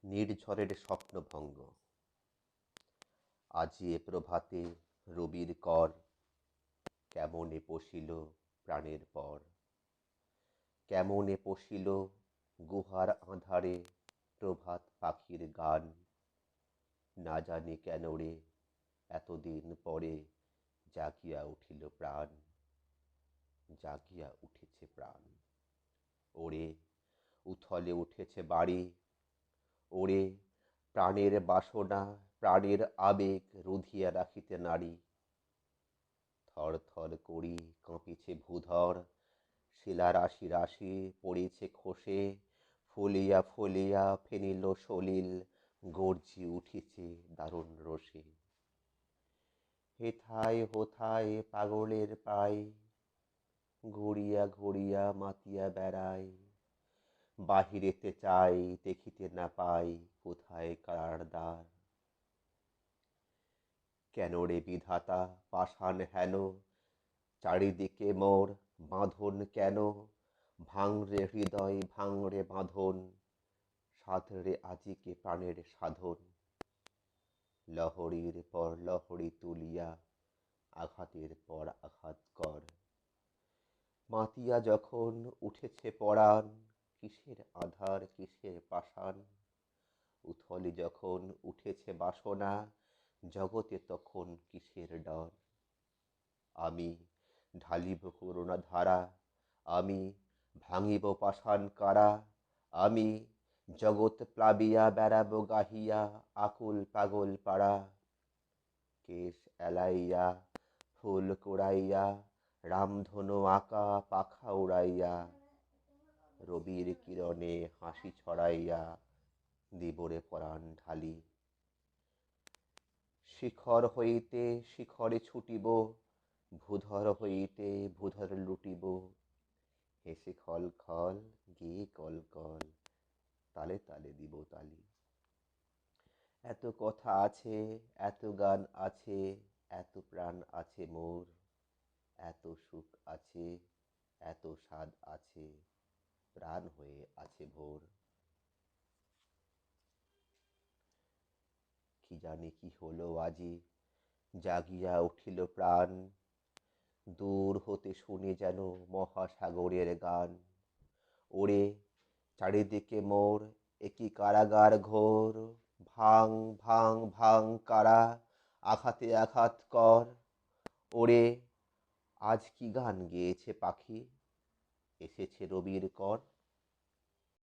নির্ঝরের স্বপ্নভঙ্গ। আজি এ প্রভাতে রবির কর, কেমনে পশিল প্রাণের পর। কেমনে পশিল গুহার আঁধারে প্রভাত পাখির গান। না জানি কেন রে এতদিন পরে জাগিয়া উঠিল প্রাণ। জাগিয়া উঠেছে প্রাণ। ওরে উথলে উঠেছে বাড়ি, ওরে প্রাণের বাসনা প্রাণের আবেগ রুধিয়া রাখিতে নারী। থর থর করি কাঁপিছে ভূধর, শিলা রাশি রাশি পড়েছে খসে। ফলিয়া ফলিয়া ফেনিল সলিল গর্জি উঠিছে দারুণ রোষে। হেথায় হোথায় পাগলের পায়, ঘুরিয়া ঘুরিয়া মাতিয়া বেড়ায়। বাহিরেতে চাই দেখিতে না পাই কোথায় কারার দ্বার। কেন রে বিধাতা পাষাণ হেন, চারিদিকে মোর বাঁধন কেন। ভাঙরে হৃদয় ভাঙরে বাঁধন, সাধরে আজিকে প্রাণের সাধন। লহরীর পর লহরী তুলিয়া আঘাতের পর আঘাত কর। মাতিয়া যখন উঠেছে পরাণ, কিসের আধার কিসের পাষাণ। উথলে যখন উঠেছে বাসনা, জগতে তখন কিসের ডর। আমি ঢালিব করুণা ধারা, আমি ভাঙিব পাষাণ কারা। আমি জগৎ প্লাবিয়া বেড়াবো গাহিয়া আকুল পাগল পাড়া। কেশ এলাইয়া ফুল কুড়াইয়া রামধনু আঁকা পাখা উড়াইয়া। রবির কিরণে হাসি ছড়াইয়া দিবরে পরাণ ঢালি। শিখর হইতে শিখরে ছুটিব, ভূধর হইতে ভূধর লুটিব। হেসে খল খল গেয়ে কল কল, তালে তালে দিব তালি। এত কথা আছে এত গান আছে, এত প্রাণ আছে মোর। এত সুখ আছে এত স্বাদ আছে, প্রাণ হয়ে আছে ভোর। কি জানি কি হলো আজি, জাগিয়া উঠিল প্রাণ। দূর হতে শুনি যেন মহাসাগরের গান। ওরে চারিদিকে মোর একই কারাগার ঘোর। ভাঙ ভাঙ ভাঙ কারা, আঘাতে আঘাত কর। ওরে আজ কি গান গেয়েছে পাখি, এসেছে রবির কর।